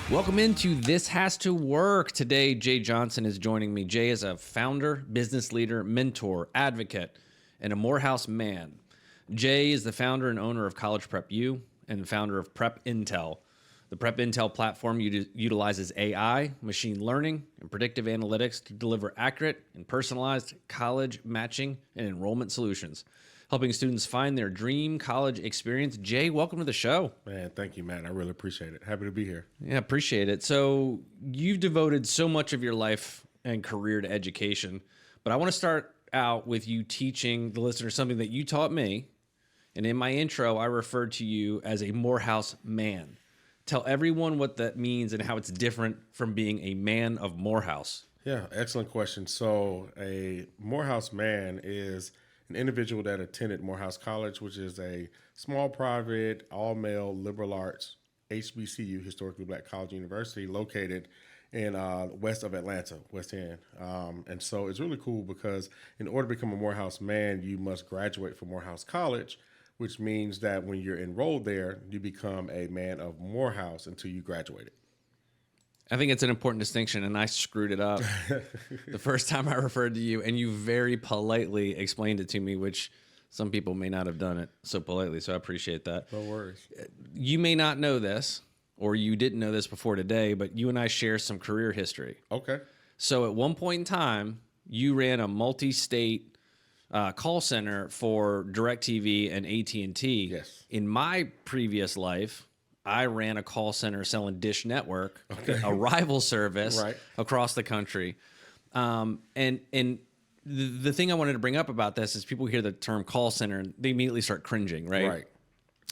Welcome into This Has to Work. Today, Jay Johnson is joining me. Jay is a founder, business leader, mentor, advocate, and a Morehouse man. Jay is the founder and owner of College Prep U and the founder of Prep Intel. The Prep Intel platform utilizes AI, machine learning, and predictive analytics to deliver accurate and personalized college matching and enrollment solutions, helping students find their dream college experience. Jay, welcome to the show. Man, thank you, Matt. I really appreciate it. Happy to be here. Yeah, appreciate it. So you've devoted so much of your life and career to education, but I want to start out with you teaching the listener something that you taught me. And in my intro, I referred to you as a Morehouse man. Tell everyone what that means and how it's different from being a man of Morehouse. Yeah, excellent question. So a Morehouse man is an individual that attended Morehouse College, which is a small private, all-male, liberal arts, HBCU, historically black college university, located in west of Atlanta, West End. And so it's really cool because in order to become a Morehouse man, you must graduate from Morehouse College, which means that when you're enrolled there, you become a man of Morehouse until you graduated. I think it's an important distinction, and I screwed it up the first time I referred to you, and you very politely explained it to me, which some people may not have done it so politely, so I appreciate that. No worries. You may not know this, or you didn't know this before today, but you and I share some career history. Okay. So at one point in time, you ran a multi-state call center for DirecTV and AT&T. Yes. In my previous life, I ran a call center selling Dish Network, a rival service across the country. And the thing I wanted to bring up about this is people hear the term call center and they immediately start cringing, right? Right.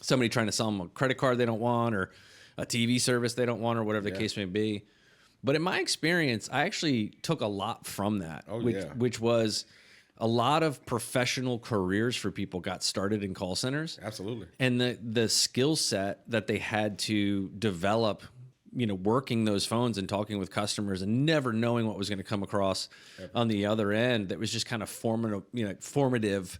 Somebody trying to sell them a credit card they don't want, or a TV service they don't want, or whatever the case may be. But in my experience, I actually took a lot from that, which was a lot of professional careers for people got started in call centers. Absolutely. And the skill set that they had to develop, working those phones and talking with customers and never knowing what was going to come across on the other end, that was just kind of formative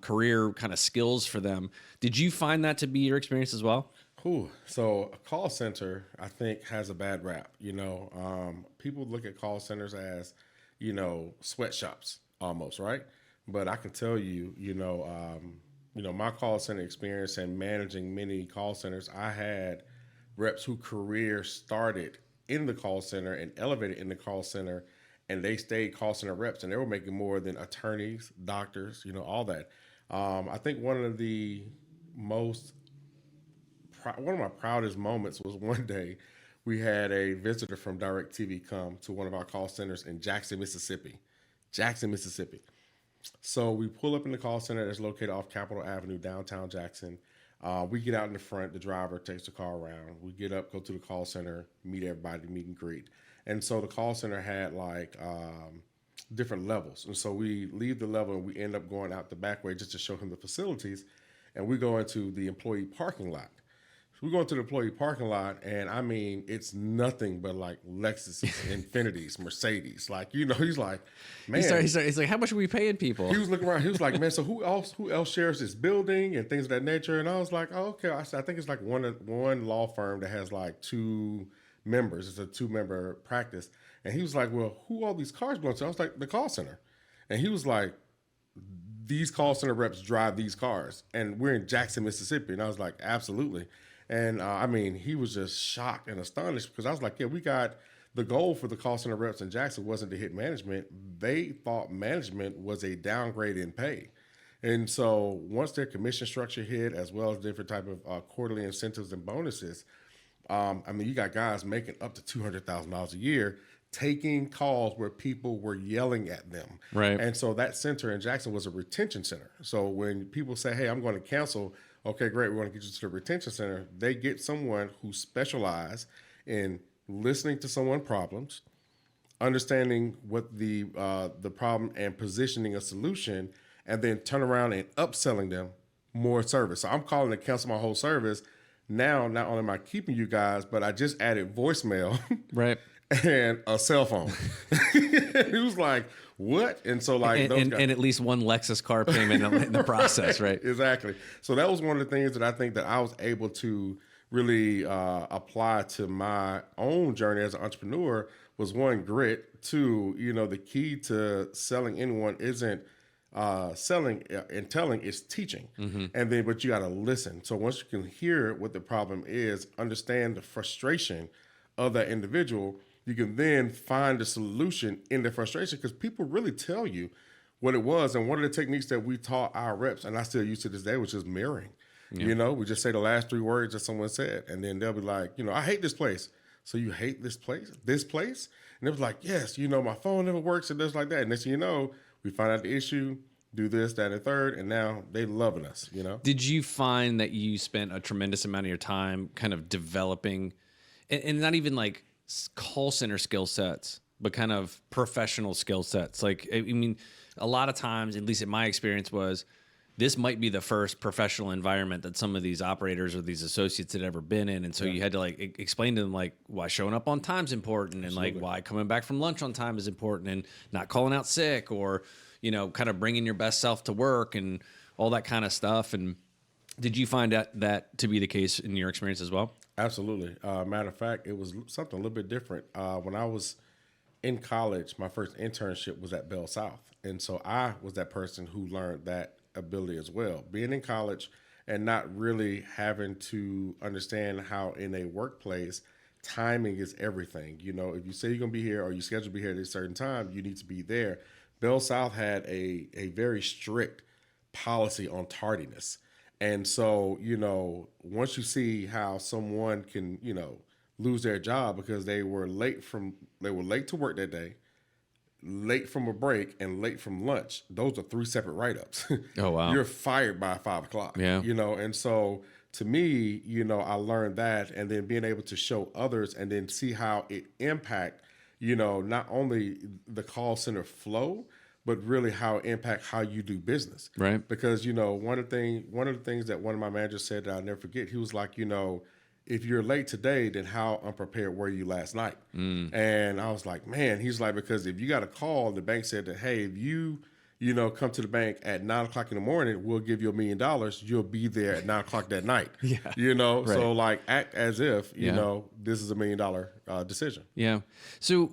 career kind of skills for them. Did you find that to be your experience as well? Cool. So a call center, I think, has a bad rap. People look at call centers as, sweatshops almost, right? But I can tell you, my call center experience and managing many call centers, I had reps whose career started in the call center and elevated in the call center, and they stayed call center reps, and they were making more than attorneys, doctors, all that. I think one of my proudest moments was one day we had a visitor from DirecTV come to one of our call centers in Jackson, Mississippi. So we pull up in the call center that's located off Capitol Avenue, downtown Jackson. We get out in the front. The driver takes the car around. We get up, go to the call center, meet everybody, meet and greet. And so the call center had different levels. And so we leave the level and we end up going out the back way just to show him the facilities. And we go into the employee parking lot. We go into the employee parking lot, and I mean, it's nothing but Lexus, Infinities, Mercedes. He's like, man. He's like, how much are we paying people? He was looking around. He was like, man, so who else shares this building and things of that nature? And I was like, oh, okay. I think it's one law firm that has 2 members. It's a 2-member practice. And he was like, well, who all these cars belong to? I was like, the call center. And he was like, these call center reps drive these cars. And we're in Jackson, Mississippi. And I was like, absolutely. And he was just shocked and astonished because I was like, we got the goal for the call center reps in Jackson wasn't to hit management. They thought management was a downgrade in pay. And so once their commission structure hit, as well as different type of quarterly incentives and bonuses, you got guys making up to $200,000 a year, taking calls where people were yelling at them. Right. And so that center in Jackson was a retention center. So when people say, hey, I'm going to cancel, okay, great, we want to get you to the retention center, they get someone who specializes in listening to someone's problems, understanding what the problem and positioning a solution, and then turn around and upselling them more service. So I'm calling to cancel my whole service. Now, not only am I keeping you guys, but I just added voicemail. Right. And a cell phone. He was like, what? And so and at least one Lexus car payment in the process, right? Exactly. So that was one of the things that I think that I was able to really apply to my own journey as an entrepreneur was one, grit. Two, the key to selling anyone isn't selling and telling, is teaching. And then, but you got to listen. So once you can hear what the problem is, understand the frustration of that individual, you can then find the solution in the frustration, because people really tell you what it was. And one of the techniques that we taught our reps, and I still use to this day, which is mirroring. We just say the last three words that someone said, and then they'll be like, I hate this place. So you hate this place? This place? And it was like, yes, my phone never works and just like that. And next thing you know, we find out the issue, do this, that, and the third, and now they loving us, Did you find that you spent a tremendous amount of your time kind of developing, and not even like call center skill sets, but kind of professional skill sets? Like, I mean, a lot of times, at least in my experience, was this might be the first professional environment that some of these operators or these associates had ever been in. And so you had to like explain to them like why showing up on time is important, and like why coming back from lunch on time is important, and not calling out sick, or, kind of bringing your best self to work and all that kind of stuff. And did you find that to be the case in your experience as well? Absolutely. Matter of fact, it was something a little bit different. When I was in college, my first internship was at Bell South. And so I was that person who learned that ability as well. Being in college and not really having to understand how in a workplace, timing is everything. If you say you're going to be here, or you schedule to be here at a certain time, you need to be there. Bell South had a very strict policy on tardiness. And so, once you see how someone can, lose their job because they were late to work that day, late from a break, and late from lunch, those are three separate write-ups. Oh, wow. You're fired by 5 o'clock. Yeah. And so to me, I learned that, and then being able to show others and then see how it impact, not only the call center flow, but really how it impact how you do business. Right. Because, one of the things that one of my managers said that I'll never forget, he was like, if you're late today, then how unprepared were you last night? And I was like, man, he's like, because if you got a call, the bank said that, hey, if you come to the bank at 9 o'clock in the morning, we'll give you $1 million. You'll be there at 9 o'clock that night. Yeah. Right. So like act as if, Yeah. this is $1 million decision. Yeah. So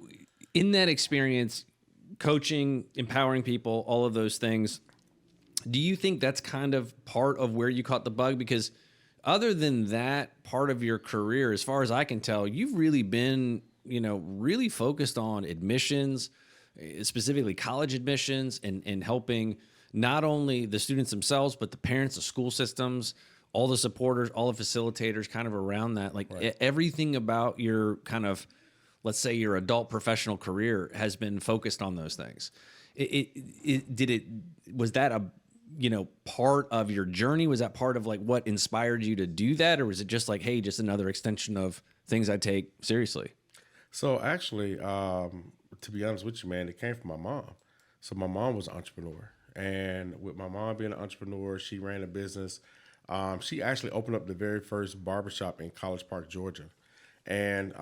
in that experience, coaching, empowering people, all of those things, do you think that's kind of part of where you caught the bug? Because other than that part of your career, as far as I can tell, you've really been, really focused on admissions, specifically college admissions, and helping not only the students themselves, but the parents, the school systems, all the supporters, all the facilitators kind of around that. Like Right. Everything about your kind of, let's say, your adult professional career has been focused on those things. Was that a, part of your journey? Was that part of like what inspired you to do that? Or was it just like, hey, just another extension of things I take seriously? So actually, to be honest with you, man, it came from my mom. So my mom was an entrepreneur, and with my mom being an entrepreneur, she ran a business. She actually opened up the very first barbershop in College Park, Georgia. And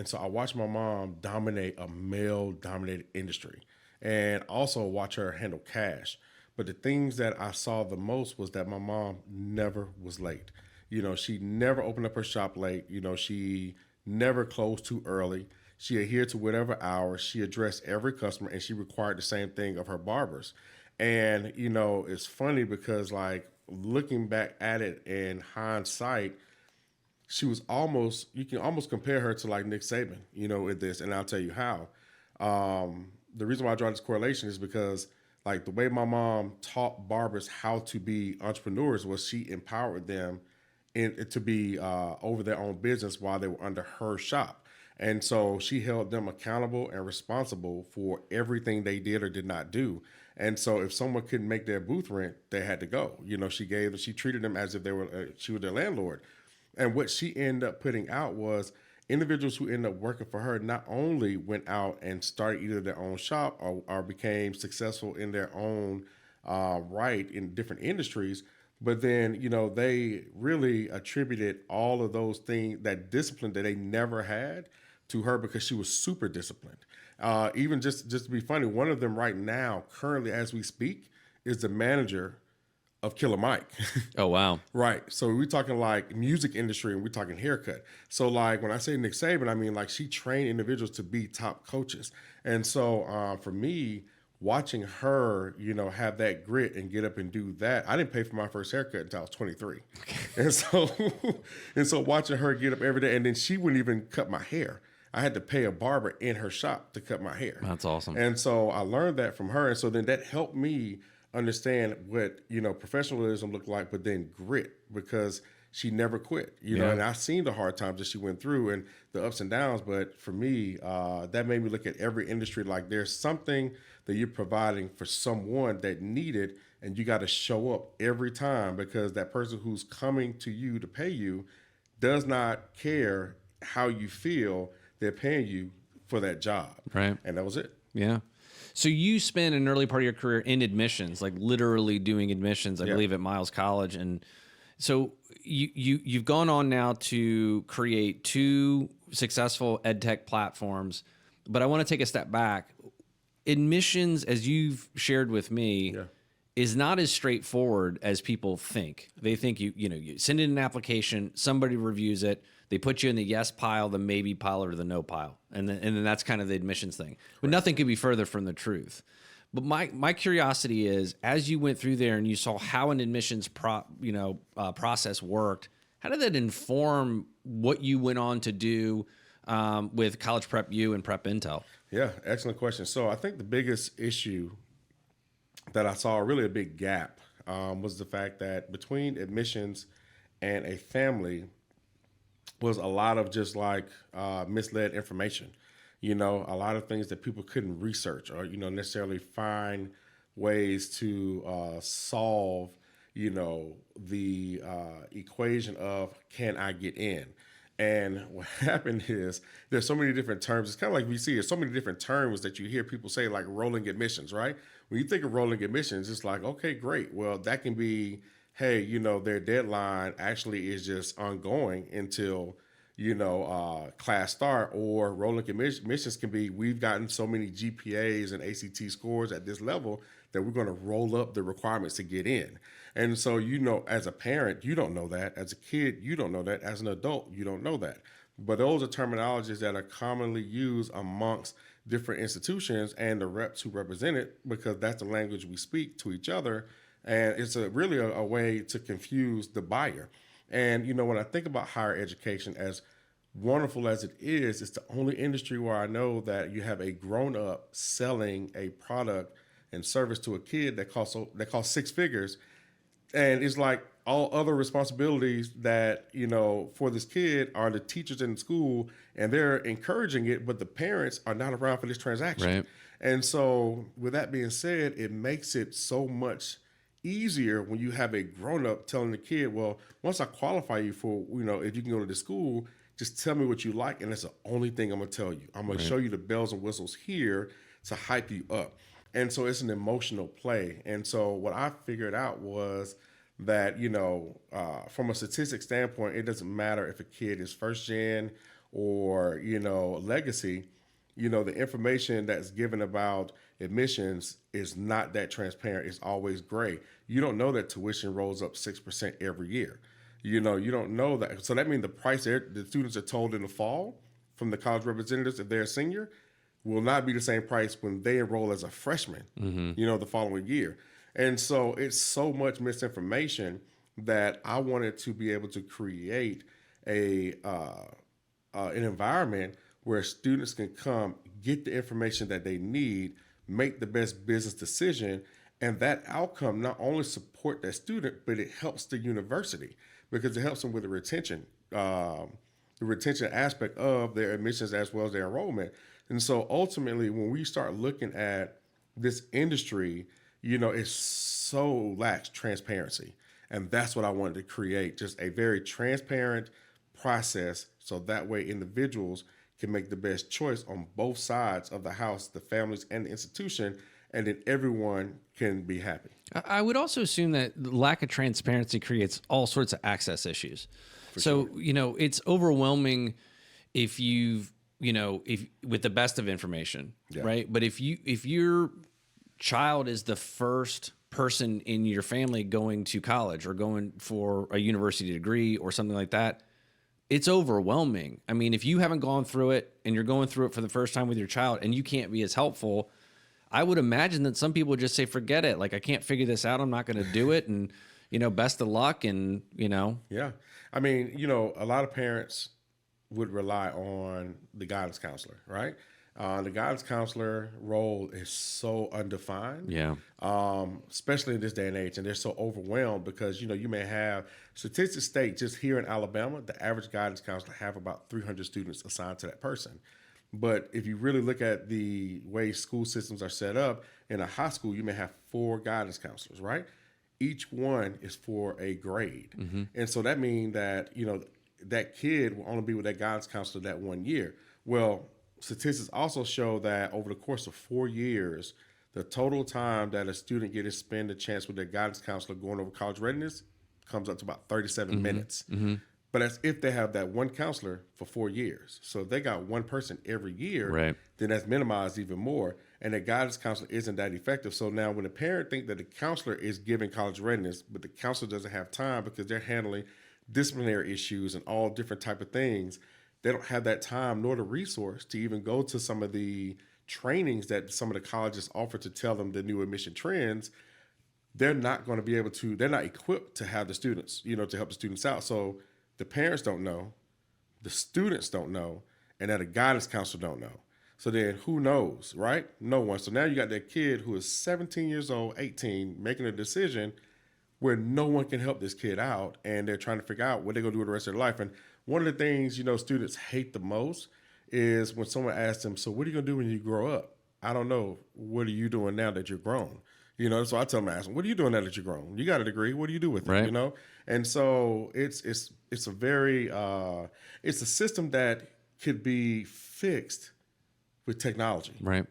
so I watched my mom dominate a male-dominated industry, and also watch her handle cash. But the things that I saw the most was that my mom never was late. She never opened up her shop late. She never closed too early. She adhered to whatever hours. She addressed every customer, and she required the same thing of her barbers. And, it's funny because, like, looking back at it in hindsight, she was you can almost compare her to like Nick Saban, with this. And I'll tell you how. The reason why I draw this correlation is because, like, the way my mom taught barbers how to be entrepreneurs was she empowered them to be over their own business while they were under her shop. And so she held them accountable and responsible for everything they did or did not do. And so if someone couldn't make their booth rent, they had to go. She treated them as if she was their landlord. And what she ended up putting out was individuals who ended up working for her not only went out and started either their own shop or became successful in their own right in different industries, but then, they really attributed all of those things, that discipline that they never had, to her because she was super disciplined. Even just to be funny, one of them right now, currently as we speak, is the manager of Killer Mike. Oh, wow. Right. So we're talking like music industry and we're talking haircut. So like when I say Nick Saban, I mean like she trained individuals to be top coaches. And so for me, watching her, have that grit and get up and do that, I didn't pay for my first haircut until I was 23. And so and so watching her get up every day, and then she wouldn't even cut my hair. I had to pay a barber in her shop to cut my hair. That's awesome. And so I learned that from her. And so then that helped me understand what, professionalism looked like, but then grit, because she never quit, and I've seen the hard times that she went through and the ups and downs. But for me, that made me look at every industry like there's something that you're providing for someone that need it, and you got to show up every time, because that person who's coming to you to pay you does not care how you feel. They're paying you for that job. Right. And that was it. Yeah. So you spent an early part of your career in admissions, like literally doing admissions, I believe, at Miles College. And so you've gone on now to create 2 successful ed tech platforms. But I want to take a step back. Admissions, as you've shared with me, is not as straightforward as people think. They think you send in an application, somebody reviews it, they put you in the yes pile, the maybe pile, or the no pile, and then that's kind of the admissions thing. But nothing could be further from the truth. But my curiosity is, as you went through there and you saw how an admissions process worked, how did that inform what you went on to do with College Prep U and Prep Intel? Yeah, excellent question. So I think the biggest issue that I saw, really a big gap, was the fact that between admissions and a family was a lot of just like misled information. A lot of things that people couldn't research or, necessarily find ways to solve, the equation of can I get in? And what happened is there's so many different terms. It's kind of like we see there's so many different terms that you hear people say, like rolling admissions, right? When you think of rolling admissions, it's like, okay, great. Well, that can be, hey, their deadline actually is just ongoing until, class start, or rolling admissions can be, we've gotten so many GPAs and ACT scores at this level that we're going to roll up the requirements to get in. And so, as a parent, you don't know that. As a kid, you don't know that. As an adult, you don't know that. But those are terminologies that are commonly used amongst different institutions and the reps who represent it, because that's the language we speak to each other. And it's really a way to confuse the buyer. And, when I think about higher education, as wonderful as it is, it's the only industry where I know that you have a grown-up selling a product and service to a kid that costs 6 figures. And it's like all other responsibilities that, for this kid are the teachers in school, and they're encouraging it, but the parents are not around for this transaction. Right. And so with that being said, it makes it so much easier when you have a grown-up telling the kid, well, once I qualify you for, if you can go to the school, just tell me what you like, and that's the only thing I'm going to tell you. I'm going to show you the bells and whistles here to hype you up. And so it's an emotional play. And so what I figured out was that, from a statistics standpoint, it doesn't matter if a kid is first gen or, legacy, the information that's given about admissions is not that transparent. It's always gray. You don't know that tuition rolls up 6% every year. You don't know that. So that means the price the students are told in the fall from the college representatives, if they're a senior, will not be the same price when they enroll as a freshman, the following year. And so it's so much misinformation that I wanted to be able to create an environment where students can come, get the information that they need, make the best business decision, and that outcome not only support that student, but it helps the university, because it helps them with the retention aspect of their admissions as well as their enrollment. And so ultimately, when we start looking at this industry, it so lacks transparency. And that's what I wanted to create, just a very transparent process, so that way individuals can make the best choice on both sides of the house, the families and the institution, and then everyone can be happy. I would also assume that the lack of transparency creates all sorts of access issues. So, it's overwhelming if with the best of information, right? But if your child is the first person in your family going to college or going for a university degree or something like that, it's overwhelming. I mean, if you haven't gone through it and you're going through it for the first time with your child and you can't be as helpful, I would imagine that some people would just say, forget it. Like, I can't figure this out. I'm not going to do it. And, best of luck. And, Yeah. I mean, a lot of parents would rely on the guidance counselor, right? The guidance counselor role is so undefined, yeah. especially in this day and age, and they're so overwhelmed because you may have statistics state just here in Alabama, the average guidance counselor have about 300 students assigned to that person. But if you really look at the way school systems are set up, in a high school, you may have 4 guidance counselors, right? Each one is for a grade, and so that means that that kid will only be with that guidance counselor that 1 year. Well, statistics also show that over the course of 4 years, the total time that a student gets to spend a chance with their guidance counselor going over college readiness comes up to about 37 minutes. But that's if they have that one counselor for 4 years. So if they got one person every year, Right. then that's minimized even more. And the guidance counselor isn't that effective. So now when a parent thinks that the counselor is giving college readiness, but the counselor doesn't have time because they're handling disciplinary issues and all different type of things, they don't have that time nor the resource to even go to some of the trainings that some of the colleges offer to tell them the new admission trends. They're not going to be able to, they're not equipped to have the students, to help the students out. So the parents don't know, the students don't know, and that a guidance counselor don't know. So then who knows, right? No one. So now you got that kid who is 17 years old, 18, making a decision where no one can help this kid out, and they're trying to figure out what they're going to do with the rest of their life. And one of the things, students hate the most is when someone asks them, so what are you going to do when you grow up? I don't know. What are you doing now that you're grown? So I tell them, I ask them, what are you doing now that you're grown? You got a degree. What do you do with it? Right. And so it's a very, it's a system that could be fixed with technology. Right.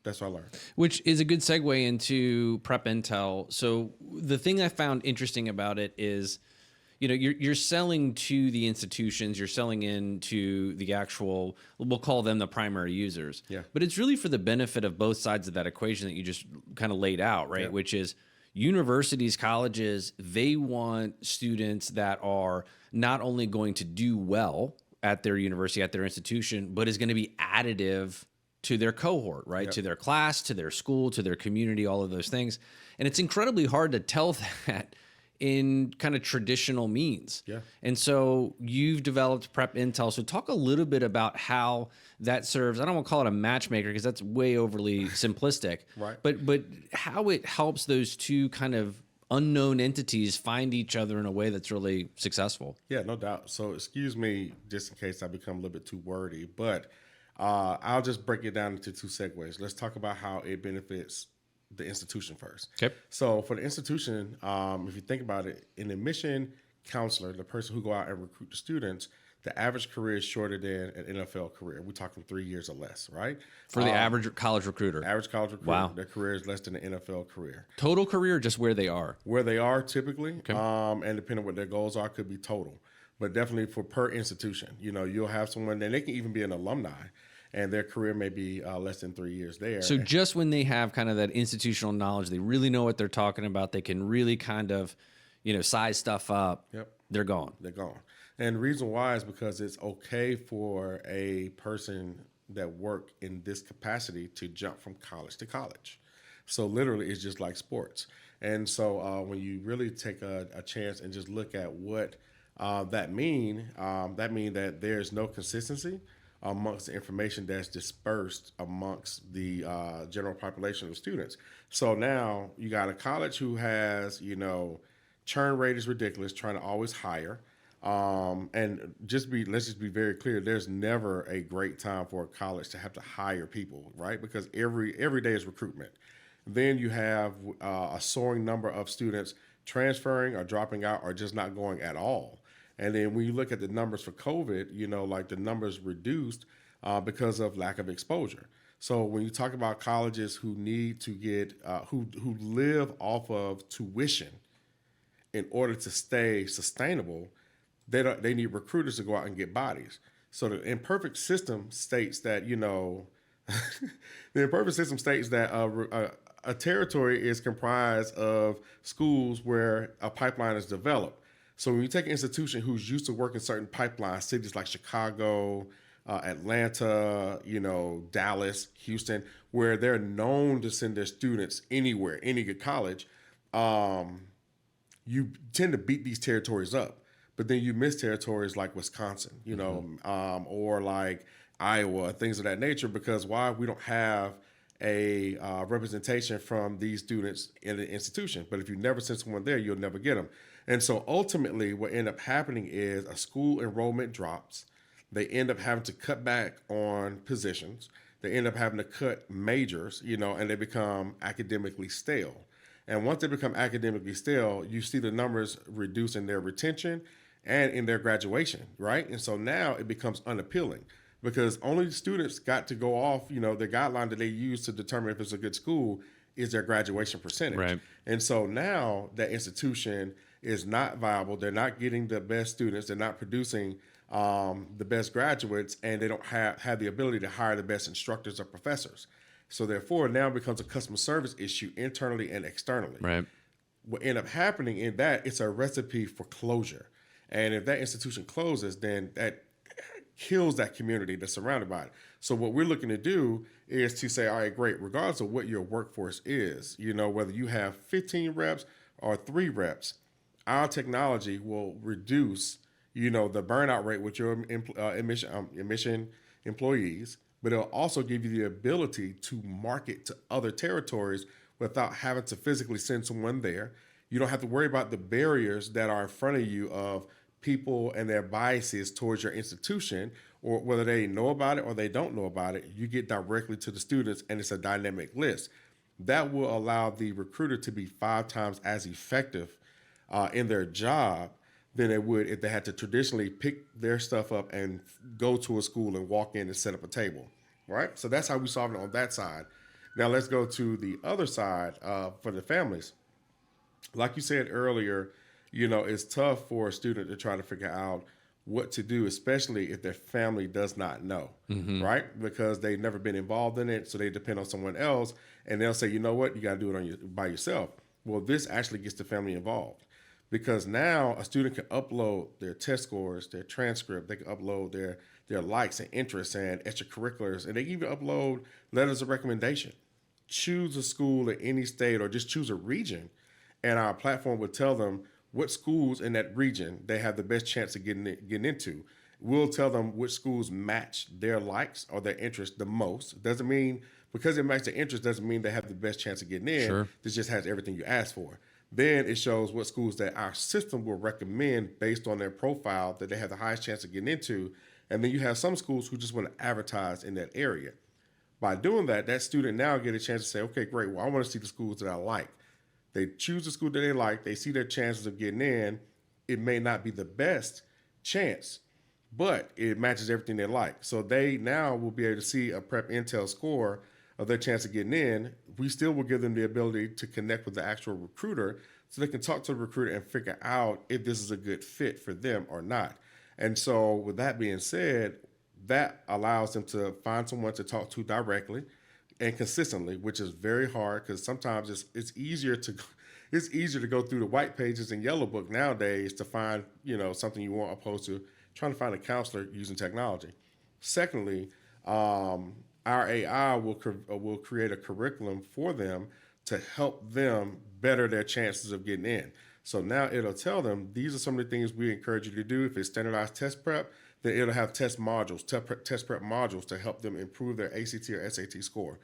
That's what I learned. Which is a good segue into Prep Intel. So the thing I found interesting about it is, you're selling to the institutions, you're selling into the actual, we'll call them the primary users. Yeah. But it's really for the benefit of both sides of that equation that you just kind of laid out, right? Yeah. Which is universities, colleges, they want students that are not only going to do well at their university, at their institution, but is going to be additive to their cohort, right? Yep. To their class, to their school, to their community, all of those things. And it's incredibly hard to tell that in kind of traditional means. Yeah. And so you've developed Prep Intel. So talk a little bit about how that serves. I don't want to call it a matchmaker because that's way overly simplistic. Right. But how it helps those two kind of unknown entities find each other in a way that's really successful. Yeah, no doubt. So excuse me, just in case I become a little bit too wordy, but I'll just break it down into 2 segues. Let's talk about how it benefits the institution first. Okay. So for the institution, if you think about it, an admission counselor, the person who go out and recruit the students, the average career is shorter than an NFL career. We're talking 3 years or less, right? For the average college recruiter. Average college recruiter, Wow. their career is less than an NFL career. Total career, just where they are. Where they are typically, and depending on what their goals are, could be total. But definitely for per institution, you'll have someone, and they can even be an alumni, and their career may be less than 3 years there. So just when they have kind of that institutional knowledge, they really know what they're talking about, they can really kind of, size stuff up, Yep. they're gone. They're gone. And the reason why is because it's okay for a person that work in this capacity to jump from college to college. So literally it's just like sports. And so when you really take a chance and just look at what that mean that there's no consistency amongst the information that's dispersed amongst the general population of students. So now you got a college who has, churn rate is ridiculous, trying to always hire. And let's just be very clear. There's never a great time for a college to have to hire people, right? Because every day is recruitment. Then you have a soaring number of students transferring or dropping out or just not going at all. And then when you look at the numbers for COVID, like the numbers reduced because of lack of exposure. So when you talk about colleges who need to get, who live off of tuition in order to stay sustainable, they need recruiters to go out and get bodies. So the imperfect system states that, The imperfect system states that a territory is comprised of schools where a pipeline is developed. So when you take an institution who's used to working certain pipelines, cities like Chicago, Atlanta, Dallas, Houston, where they're known to send their students anywhere, any good college, um, you tend to beat these territories up. But then you miss territories like Wisconsin, or like Iowa, things of that nature, because why? We don't have a representation from these students in the institution. But if you never send someone there, you'll never get them. And so ultimately, what end up happening is a school enrollment drops. They end up having to cut back on positions. They end up having to cut majors, and they become academically stale. And once they become academically stale, you see the numbers reduce in their retention and in their graduation, right? And so now it becomes unappealing because only students got to go off, the guideline that they use to determine if it's a good school is their graduation percentage. Right. And so now that institution is not viable. They're not getting the best students. They're not producing the best graduates, and they don't have the ability to hire the best instructors or professors. So therefore, now it becomes a customer service issue internally and externally. Right. What end up happening in that, it's a recipe for closure. And if that institution closes, then that kills that community that's surrounded by it. So what we're looking to do is to say, all right, great, regardless of what your workforce is, whether you have 15 reps or 3 reps, our technology will reduce, the burnout rate with your emission employees, but it'll also give you the ability to market to other territories without having to physically send someone there. You don't have to worry about the barriers that are in front of you of people and their biases towards your institution, or whether they know about it or they don't know about it. You get directly to the students, and it's a dynamic list. That will allow the recruiter to be 5 times as effective in their job than it would if they had to traditionally pick their stuff up and go to a school and walk in and set up a table, right? So that's how we solve it on that side. Now let's go to the other side for the families. Like you said earlier, it's tough for a student to try to figure out what to do, especially if their family does not know, right? Because they've never been involved in it, so they depend on someone else, and they'll say, you know what, you got to do it by yourself. Well, this actually gets the family involved. Because now a student can upload their test scores, their transcript, they can upload their likes and interests and extracurriculars, and they even upload letters of recommendation. Choose a school in any state or just choose a region, and our platform would tell them what schools in that region they have the best chance of getting into. We'll tell them which schools match their likes or their interests the most. Doesn't mean, because they match their interest, doesn't mean they have the best chance of getting in. Sure. This just has everything you asked for. Then it shows what schools that our system will recommend based on their profile that they have the highest chance of getting into. And then you have some schools who just want to advertise in that area. By doing that, that student now get a chance to say, okay, great, well, I want to see the schools that I like. They choose the school that they like. They see their chances of getting in. It may not be the best chance, but it matches everything they like. So they now will be able to see a prep intel score of their chance of getting in. We still will give them the ability to connect with the actual recruiter so they can talk to the recruiter and figure out if this is a good fit for them or not. And so with that being said, that allows them to find someone to talk to directly and consistently, which is very hard because sometimes it's easier to go through the white pages and yellow book nowadays to find something you want, opposed to trying to find a counselor using technology. Secondly, our AI will create a curriculum for them to help them better their chances of getting in. So now it'll tell them these are some of the things we encourage you to do. If it's standardized test prep, then it'll have test prep modules to help them improve their ACT or SAT score.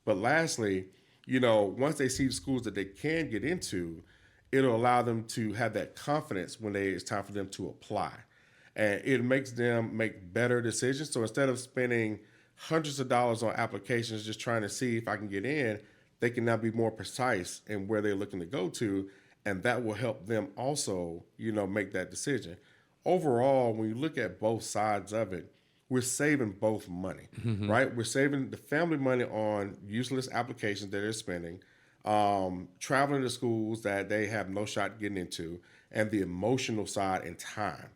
But lastly, once they see the schools that they can get into, it'll allow them to have that confidence when it's time for them to apply. And it makes them make better decisions. So instead of spending hundreds of dollars on applications just trying to see if I can get in, they can now be more precise in where they're looking to go to, and that will help them also, make that decision. Overall, when you look at both sides of it, we're saving both money, right? We're saving the family money on useless applications that they're spending, traveling to schools that they have no shot getting into, and the emotional side and time.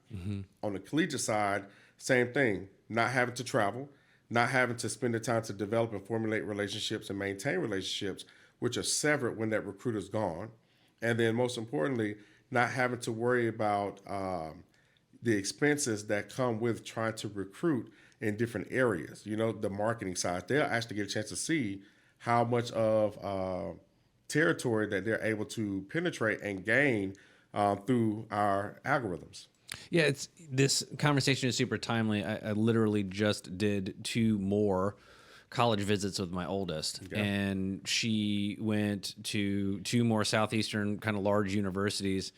On the collegiate side, same thing, not having to travel, not having to spend the time to develop and formulate relationships and maintain relationships, which are severed when that recruiter's gone. And then most importantly, not having to worry about the expenses that come with trying to recruit in different areas. You know, the marketing side, they'll actually get a chance to see how much of territory that they're able to penetrate and gain through our algorithms. Yeah, it's this conversation is super timely. I literally just did 2 more college visits with my oldest, and she went to 2 more southeastern kind of large universities,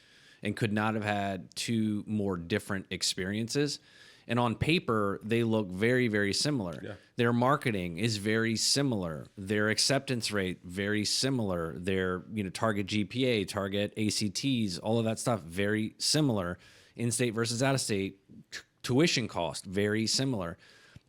and could not have had 2 more different experiences. And on paper, they look very, very similar. Yeah. Their marketing is very similar. Their acceptance rate very similar. Their target GPA, target ACTs, all of that stuff very similar. In-state versus out-of-state, tuition cost very similar.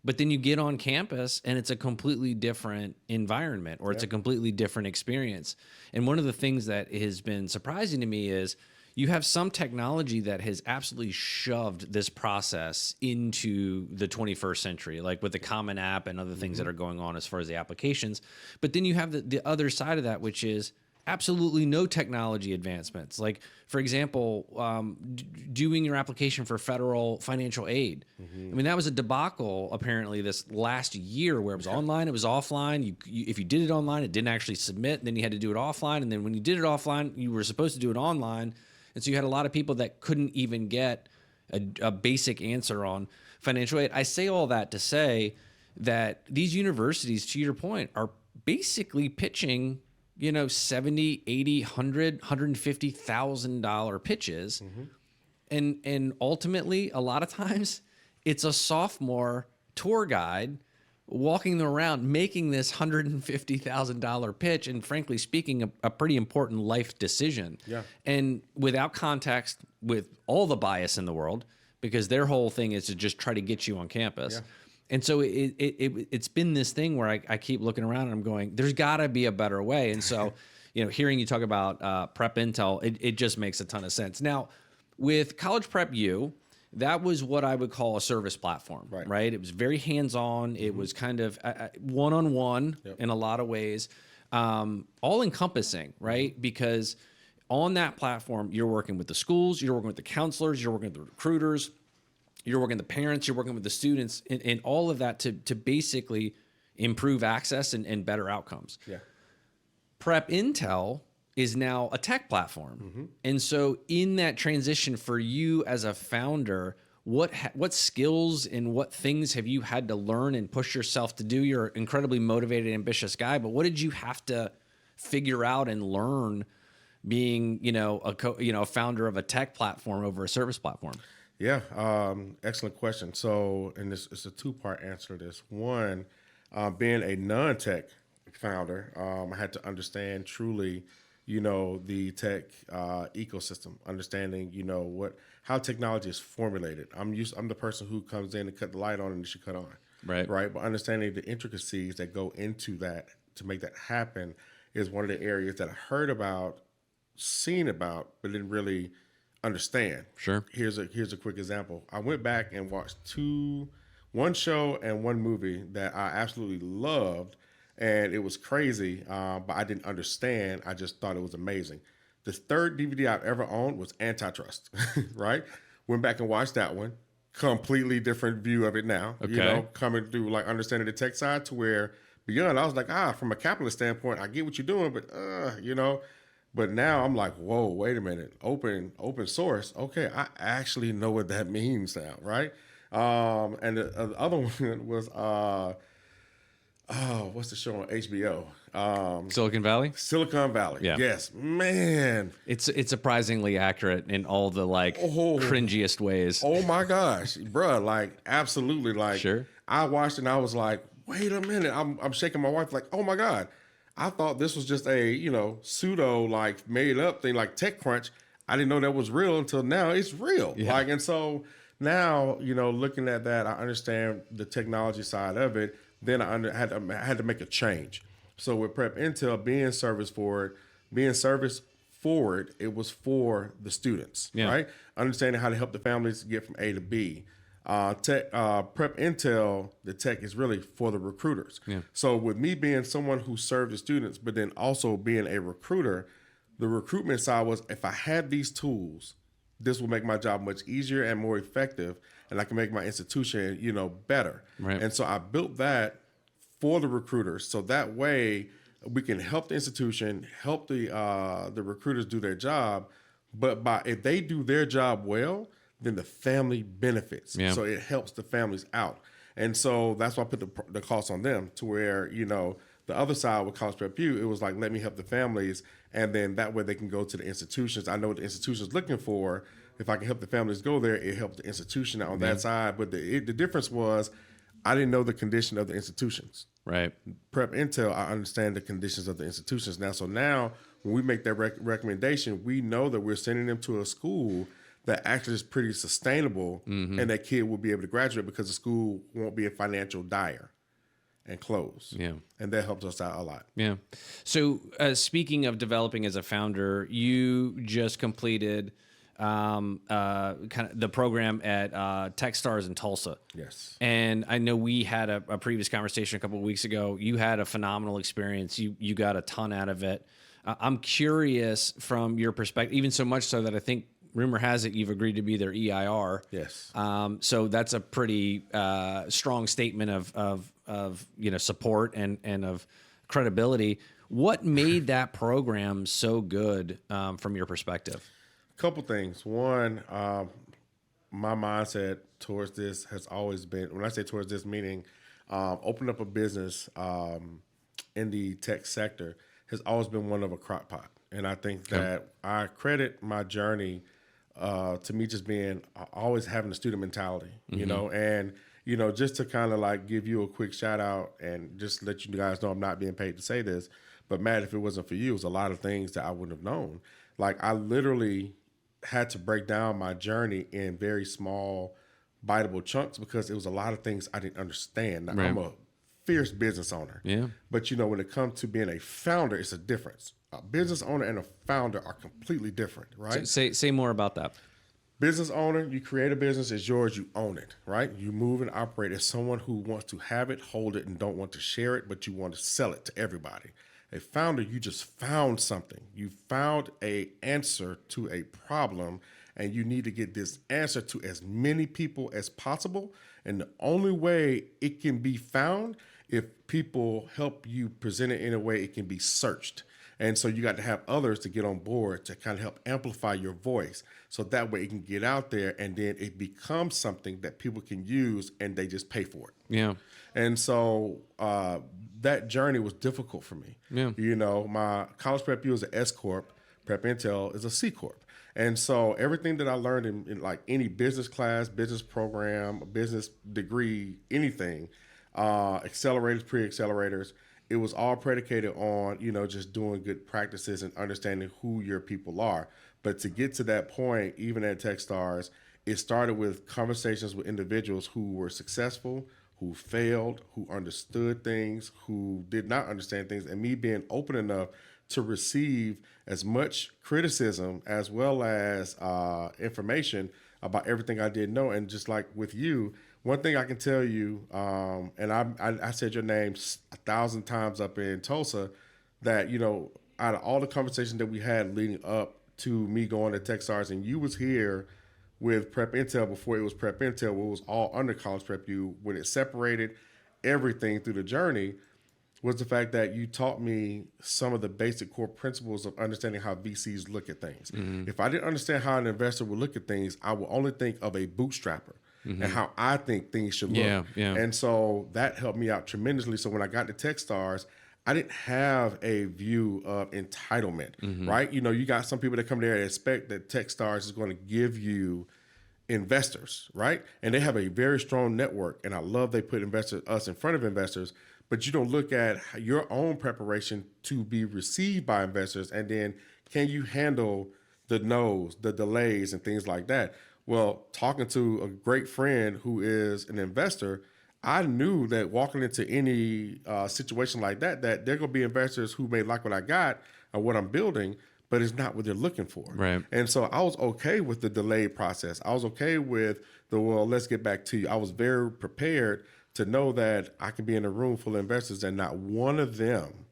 But then you get on campus and it's a completely different environment, or it's a completely different experience. And one of the things that has been surprising to me is you have some technology that has absolutely shoved this process into the 21st century, like with the Common App and other things that are going on as far as the applications. But then you have the other side of that, which is absolutely no technology advancements. Like, for example, doing your application for federal financial aid. I mean, that was a debacle apparently this last year, where it was online, it was offline. If you did it online, it didn't actually submit. Then you had to do it offline. And then when you did it offline, you were supposed to do it online. And so you had a lot of people that couldn't even get a basic answer on financial aid. I say all that to say that these universities, to your point, are basically pitching, $70, $80, $100, $150,000 pitches. And ultimately, a lot of times, it's a sophomore tour guide walking them around making this $150,000 pitch, and frankly speaking, a pretty important life decision. Yeah. And without context, with all the bias in the world, because their whole thing is to just try to get you on campus. Yeah. And so it's been this thing where I keep looking around and I'm going, there's got to be a better way. And so, hearing you talk about Prep Intel, it just makes a ton of sense. Now, with College Prep U, that was what I would call a service platform, right? It was very hands-on. It was kind of one-on-one in a lot of ways, all-encompassing, right? Because on that platform, you're working with the schools, you're working with the counselors, you're working with the recruiters, you're working with the parents, you're working with the students, and all of that to basically improve access and better outcomes. Yeah. Prep Intel is now a tech platform. And so in that transition for you as a founder, what skills and what things have you had to learn and push yourself to do? You're an incredibly motivated, ambitious guy, but what did you have to figure out and learn being, a founder of a tech platform over a service platform? Yeah, excellent question. So, and it's a 2-part answer to this. One, being a non-tech founder, I had to understand truly, the tech ecosystem, understanding, how technology is formulated. I'm the person who comes in and cut the light on and it should cut on. Right. But understanding the intricacies that go into that to make that happen is one of the areas that I heard about, seen about, but didn't really understand. Sure. Here's a quick example. I went back and watched one show and one movie that I absolutely loved. And it was crazy, but I didn't understand. I just thought it was amazing. The third DVD I've ever owned was Antitrust, right? Went back and watched that one. Completely different view of it now. Okay. Coming through like understanding the tech side to where beyond, I was like, from a capitalist standpoint, I get what you're doing, but But now I'm like, whoa, wait a minute. Open source. Okay, I actually know what that means now, right? And the other one was what's the show on HBO? Silicon Valley? Silicon Valley. Yeah. Yes. Man. It's surprisingly accurate in all the cringiest ways. Oh my gosh. Bruh, like absolutely Sure. I watched it and I was like, wait a minute. I'm shaking my wife like, oh my God. I thought this was just a, pseudo made up thing like TechCrunch. I didn't know that was real until now it's real. Yeah. And so now, looking at that, I understand the technology side of it. Then I had to make a change. So with Prep Intel being service forward, it was for the students, right? Understanding how to help the families get from A to B. Prep Intel, the tech is really for the recruiters. Yeah. So with me being someone who served the students, but then also being a recruiter, the recruitment side was if I had these tools, this will make my job much easier and more effective, and I can make my institution, better. Right. And so I built that for the recruiters, so that way we can help the institution, help the recruiters do their job. But if they do their job well, then the family benefits. Yeah. So it helps the families out. And so that's why I put the cost on them to where, the other side with College Prep U, it was like, let me help the families. And then that way they can go to the institutions. I know what the institution's looking for. If I can help the families go there, it helped the institution out on that side. But the difference was I didn't know the condition of the institutions. Right. Prep Intel, I understand the conditions of the institutions now. So now when we make that recommendation, we know that we're sending them to a school that actually is pretty sustainable, and that kid will be able to graduate because the school won't be a financial dire and close. Yeah. And that helps us out a lot. Yeah. So speaking of developing as a founder, you just completed kind of the program at Techstars in Tulsa. Yes. And I know we had a previous conversation a couple of weeks ago. You had a phenomenal experience. You got a ton out of it. I'm curious from your perspective, even so much so that I think rumor has it you've agreed to be their EIR. Yes. So that's a pretty strong statement of support and of credibility. What made that program so good from your perspective? Couple things. One, my mindset towards this has always been, when I say towards this, meaning open up a business in the tech sector has always been one of a crock pot. And I think that I credit my journey to me just being always having a student mentality, and, just to kind of like give you a quick shout out and just let you guys know I'm not being paid to say this, but Matt, if it wasn't for you, it was a lot of things that I wouldn't have known. Like I literally had to break down my journey in very small, biteable chunks because it was a lot of things I didn't understand. Now, I'm a fierce business owner. Yeah. But, when it comes to being a founder, it's a difference. A business owner and a founder are completely different, right? Say more about that. Business owner, you create a business, it's yours, you own it, right? You move and operate as someone who wants to have it, hold it, and don't want to share it, but you want to sell it to everybody. A founder, you just found something. You found a answer to a problem, and you need to get this answer to as many people as possible. And the only way it can be found if people help you present it in a way it can be searched. And so you got to have others to get on board to kind of help amplify your voice. So that way it can get out there and then it becomes something that people can use and they just pay for it. Yeah. And so that journey was difficult for me. Yeah. My College Prep U is an S Corp. Prep Intel is a C Corp. And so everything that I learned in like any business class, business program, business degree, anything, accelerators, pre-accelerators, it was all predicated on, just doing good practices and understanding who your people are. But to get to that point, even at Techstars, it started with conversations with individuals who were successful, who failed, who understood things, who did not understand things, and me being open enough to receive as much criticism as well as information about everything I didn't know. And just like with you, one thing I can tell you, and I said your name 1,000 times up in Tulsa, that, out of all the conversations that we had leading up to me going to Techstars, and you was here with Prep Intel before it was Prep Intel, where it was all under College Prep U, when it separated everything through the journey, was the fact that you taught me some of the basic core principles of understanding how VCs look at things. Mm-hmm. If I didn't understand how an investor would look at things, I would only think of a bootstrapper. Mm-hmm. And how I think things should look. Yeah. And so that helped me out tremendously. So when I got to Techstars, I didn't have a view of entitlement, right? You got some people that come there and expect that Techstars is going to give you investors, right? And they have a very strong network. And I love they put us in front of investors, but you don't look at your own preparation to be received by investors. And then can you handle the no's, the delays, and things like that? Well, talking to a great friend who is an investor, I knew that walking into any situation like that, that there are going to be investors who may like what I got or what I'm building, but it's not what they're looking for. Right. And so I was okay with the delayed process. I was okay with well, let's get back to you. I was very prepared to know that I can be in a room full of investors and not one of them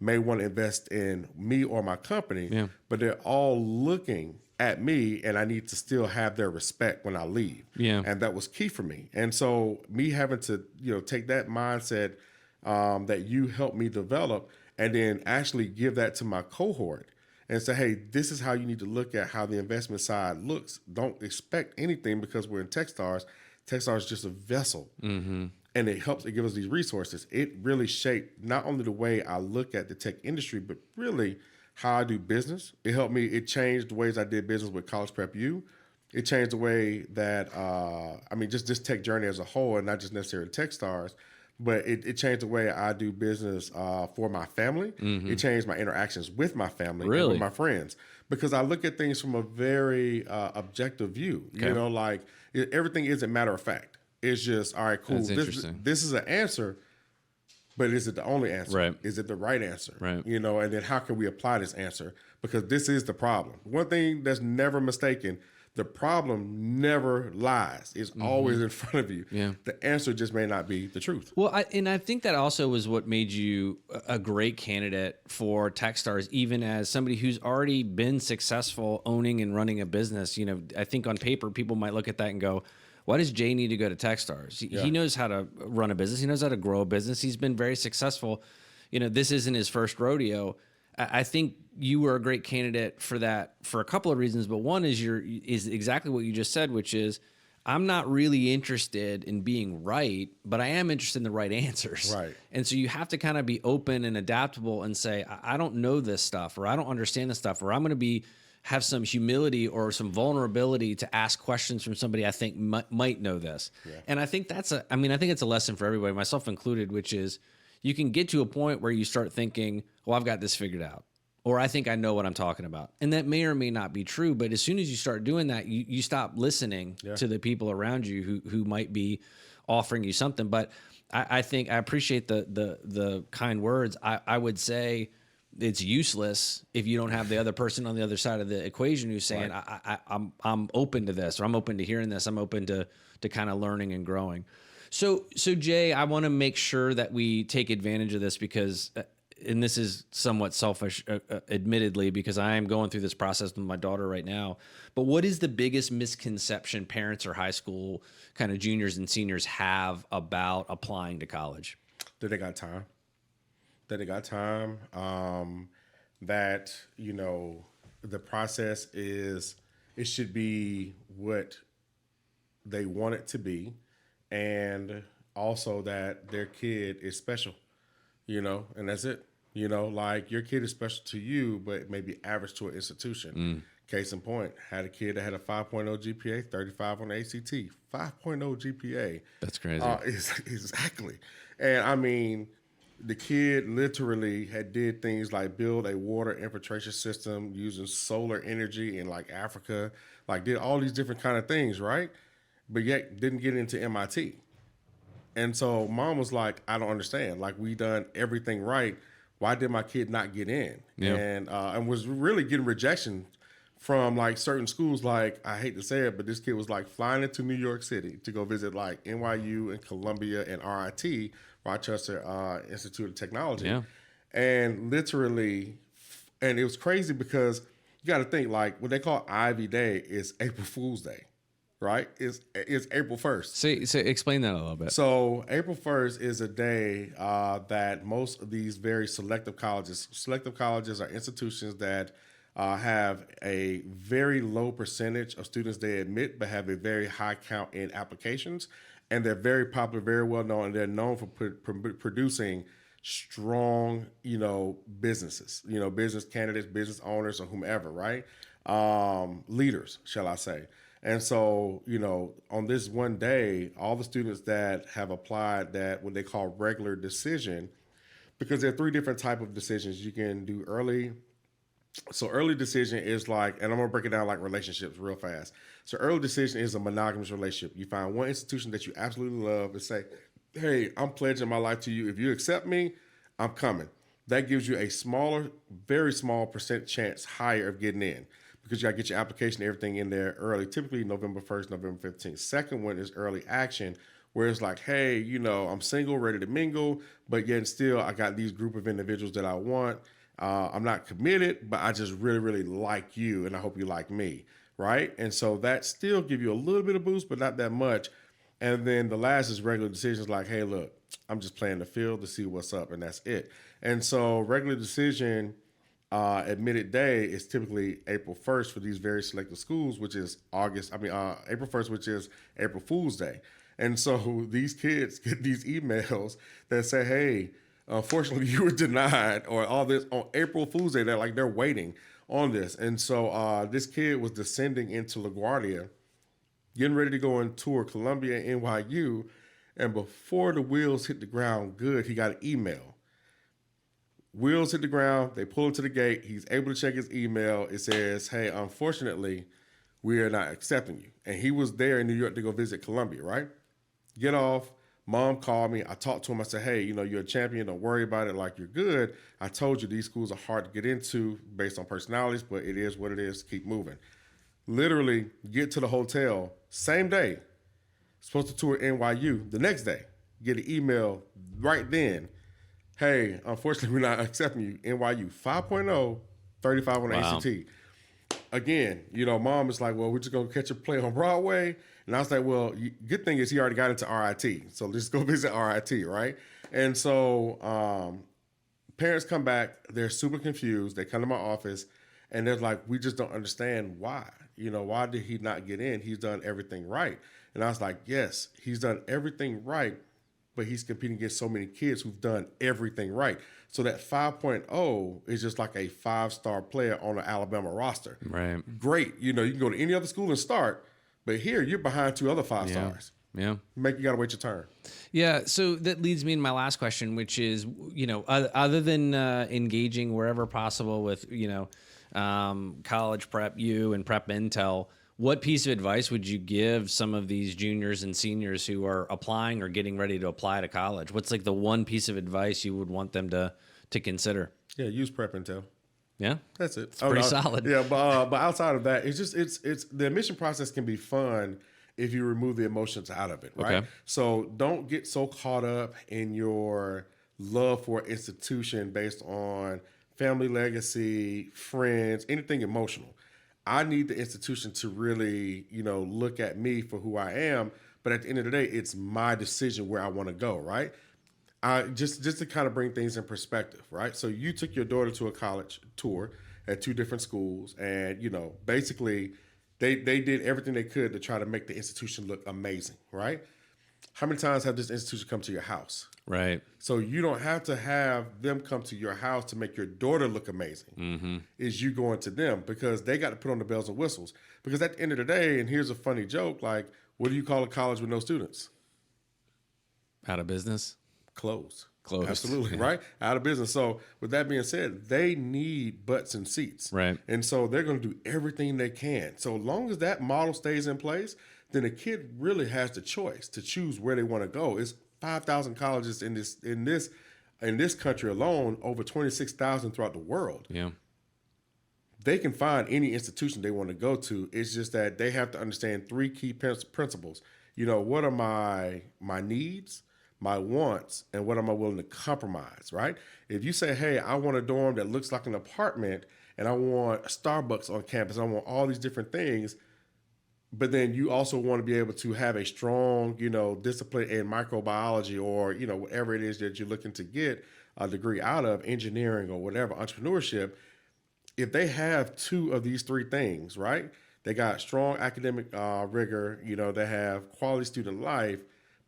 may want to invest in me or my company, Yeah. but they're all looking at me and I need to still have their respect when I leave. Yeah. And that was key for me. And so me having to, take that mindset that you helped me develop and then actually give that to my cohort and say, hey, this is how you need to look at how the investment side looks. Don't expect anything because we're in Techstars. Techstars is just a vessel. Mm-hmm. And it gives us these resources. It really shaped not only the way I look at the tech industry, but really how I do business. It changed the ways I did business with College Prep U. It changed the way that, just this tech journey as a whole and not just necessarily Techstars, but it changed the way I do business for my family. Mm-hmm. It changed my interactions with my family and with my friends because I look at things from a very objective view. Okay. Everything isn't matter of fact. It's just, all right, cool. This is an answer, but is it the only answer? Right. Is it the right answer? Right. And then how can we apply this answer? Because this is the problem. One thing that's never mistaken, the problem never lies. It's always in front of you. Yeah. The answer just may not be the truth. Well, I think that also was what made you a great candidate for Techstars, even as somebody who's already been successful owning and running a business. I think on paper, people might look at that and go, why does Jay need to go to Techstars? He knows how to run a business. He knows how to grow a business. He's been very successful. This isn't his first rodeo. I think you were a great candidate for that for a couple of reasons. But one is is exactly what you just said, which is I'm not really interested in being right, but I am interested in the right answers. Right. And so you have to kind of be open and adaptable and say, I don't know this stuff, or I don't understand this stuff, or I'm going to have some humility or some vulnerability to ask questions from somebody I think might know this. Yeah. And I think I think it's a lesson for everybody, myself included, which is you can get to a point where you start thinking, well, I've got this figured out, or I think I know what I'm talking about. And that may or may not be true, but as soon as you start doing that, you stop listening to the people around you who might be offering you something. But I think I appreciate the kind words. I would say it's useless if you don't have the other person on the other side of the equation who's saying, right. I'm open to this, or I'm open to hearing this. I'm open to kind of learning and growing. So Jay, I want to make sure that we take advantage of this because, and this is somewhat selfish, admittedly, because I am going through this process with my daughter right now. But what is the biggest misconception parents or high school kind of juniors and seniors have about applying to college? That they got time. That the process it should be what they want it to be, and also that their kid is special, and that's it. Like your kid is special to you, but it may be average to an institution. Case in point, had a kid that had a 5.0 GPA, 35 on the ACT, 5.0 GPA. That's crazy. Exactly. And the kid literally did things like build a water infiltration system using solar energy in like Africa, like did all these different kind of things, right? But yet didn't get into MIT. And so mom was like, I don't understand. Like we done everything right. Why did my kid not get in? Yeah. And was really getting rejection from like certain schools. Like, I hate to say it, but this kid was like flying into New York City to go visit like NYU and Columbia and RIT, Rochester Institute of Technology. Yeah. And literally, and it was crazy because you got to think like what they call Ivy Day is April Fool's Day. Right? It's April 1st. So explain that a little bit. So April 1st is a day that most of these very selective colleges are institutions that have a very low percentage of students they admit, but have a very high count in applications. And they're very popular, very well known, and they're known for producing strong, businesses, business candidates, business owners, or whomever, right? Leaders, shall I say. And so, on this one day, all the students that have applied that what they call regular decision, because there are three different types of decisions. You can do early. So early decision is like, and I'm going to break it down like relationships real fast. So early decision is a monogamous relationship. You find one institution that you absolutely love and say, hey, I'm pledging my life to you. If you accept me, I'm coming. that gives you a smaller, very small percent chance higher of getting in because you got to get your application and everything in there early, typically November 1st, November 15th. Second one is early action, where it's like, hey, I'm single, ready to mingle, but yet still I got these group of individuals that I want. I'm not committed, but I just really, really like you, and I hope you like me, right? And so that still give you a little bit of boost, but not that much. And then the last is regular decisions like, hey, look, I'm just playing the field to see what's up, and that's it. And so regular decision admitted day is typically April 1st for these very selected schools, which is April 1st, which is April Fool's Day. And so these kids get these emails that say, hey, unfortunately, you were denied or all this on April Fool's Day. They're waiting on this. And so this kid was descending into LaGuardia, getting ready to go and tour Columbia and NYU. And before the wheels hit the ground good, he got an email. Wheels hit the ground. They pull him to the gate. He's able to check his email. It says, hey, unfortunately, we are not accepting you. And he was there in New York to go visit Columbia, right? Get off. Mom called me. I talked to him. I said, hey, you're a champion. Don't worry about it. Like, you're good. I told you these schools are hard to get into based on personalities, but it is what it is. Keep moving. Literally get to the hotel same day. Supposed to tour NYU the next day. Get an email right then. Hey, unfortunately, we're not accepting you. NYU 5.0, 35 on the ACT. Again, mom is like, well, we're just going to catch a play on Broadway. And I was like, well, good thing is he already got into RIT. So let's go visit RIT, right? And so parents come back. They're super confused. They come to my office, and they're like, we just don't understand why. Why did he not get in? He's done everything right. And I was like, yes, he's done everything right, but he's competing against so many kids who've done everything right. So that 5.0 is just like a 5-star player on an Alabama roster. Right. Great. You can go to any other school and start, but here you're behind 2 other 5 stars. Yeah. You got to wait your turn. Yeah. So that leads me to my last question, which is, other than engaging wherever possible with, college prep U and prep Intel, what piece of advice would you give some of these juniors and seniors who are applying or getting ready to apply to college? What's like the one piece of advice you would want them to consider? Yeah, use Prep Intel. Yeah, that's it. It's pretty solid. Yeah, but outside of that, it's the admission process can be fun if you remove the emotions out of it, right? Okay. So don't get so caught up in your love for an institution based on family legacy, friends, anything emotional. I need the institution to really, look at me for who I am. But at the end of the day, it's my decision where I want to go, right? Just to kind of bring things in perspective, right? So you took your daughter to a college tour at 2 different schools, and basically they did everything they could to try to make the institution look amazing, right? How many times have this institution come to your house? Right. So you don't have to have them come to your house to make your daughter look amazing. Mm-hmm. Is you going to them because they got to put on the bells and whistles. Because at the end of the day, and here's a funny joke, like, what do you call a college with no students? Out of business? Closed. Closed. Absolutely, right? Out of business. So with that being said, they need butts and seats. Right. And so they're going to do everything they can. So long as that model stays in place, then a kid really has the choice to choose where they want to go. It's 5,000 colleges in this country alone, over 26,000 throughout the world. Yeah. They can find any institution they want to go to. It's just that they have to understand 3 key principles. What are my needs, my wants, and what am I willing to compromise, right? If you say, hey, I want a dorm that looks like an apartment and I want a Starbucks on campus, I want all these different things, but then you also want to be able to have a strong, discipline in microbiology or, whatever it is that you're looking to get a degree out of, engineering or whatever, entrepreneurship. If they have 2 of these 3 things, right? They got strong academic rigor, they have quality student life,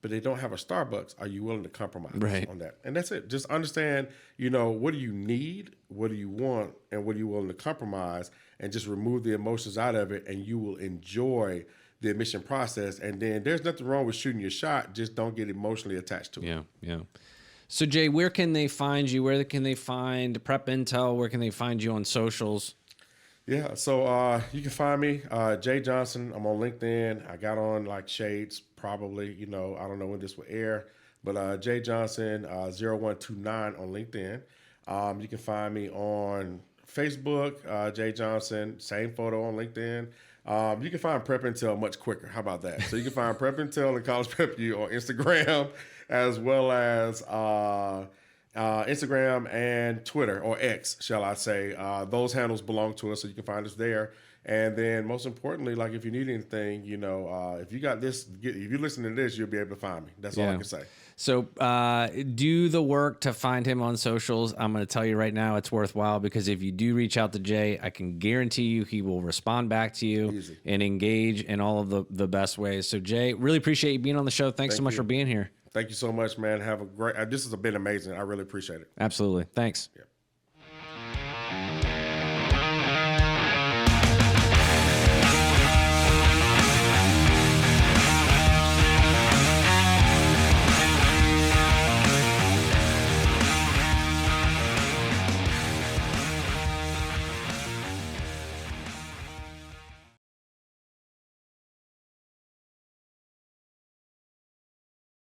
but they don't have a Starbucks. Are you willing to compromise on that? And that's it. Just understand, what do you need, what do you want, and what are you willing to compromise, and just remove the emotions out of it, and you will enjoy the admission process. And then there's nothing wrong with shooting your shot. Just don't get emotionally attached to it. Yeah, yeah. So, Jay, where can they find you? Where can they find Prep Intel? Where can they find you on socials? Yeah, so you can find me, Jay Johnson. I'm on LinkedIn. I got on like Shades, probably, I don't know when this will air, but Jay Johnson 0129 on LinkedIn. You can find me on Facebook, Jay Johnson, same photo on LinkedIn. You can find Prep Intel much quicker. How about that? So you can find Prep Intel and College Prep U on Instagram, as well as Instagram and Twitter, or X, shall I say. Those handles belong to us, so you can find us there. And then, most importantly, like if you need anything, if you got this, if you listen to this, you'll be able to find me. That's all I can say. So do the work to find him on socials. I'm going to tell you right now, it's worthwhile, because if you do reach out to Jay, I can guarantee you he will respond back to you and engage in all of the best ways. So Jay, really appreciate you being on the show. Thanks so much for being here. Thank you so much, man. Have a great, this has been amazing. I really appreciate it. Absolutely. Thanks. Yeah.